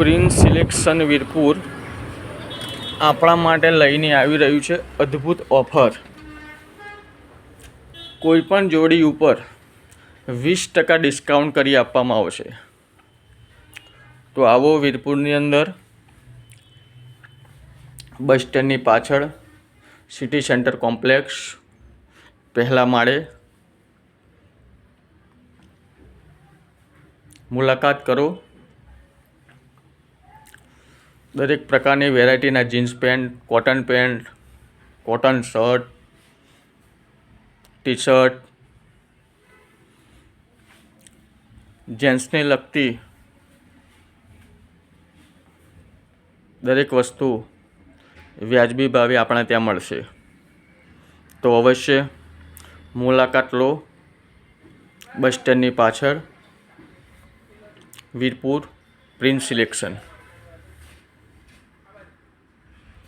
Prince selection Virpur આપણા માટે લઈને આવી રહ્યું છે અદ્ભુત ઓફર। કોઈપણ જોડી ઉપર 20% ડિસ્કાઉન્ટ કરી આપવામાં આવશે। તો આવો વીરપુરની અંદર બસ સ્ટેન્ડની પાછળ સિટી સેન્ટર કોમ્પ્લેક્સ પહેલા માળે મુલાકાત કરો। દરેક પ્રકારની વેરાયટીના jeans pant, cotton shirt, T shirt, જેન્ટ્સને લગતી દરેક વસ્તુ વ્યાજબી ભાવે આપણા ત્યાં મળશે। તો અવશ્ય મુલાકાત લો બસ સ્ટેન્ડની પાછળ વીરપુર પ્રિન્સ સિલેક્શન।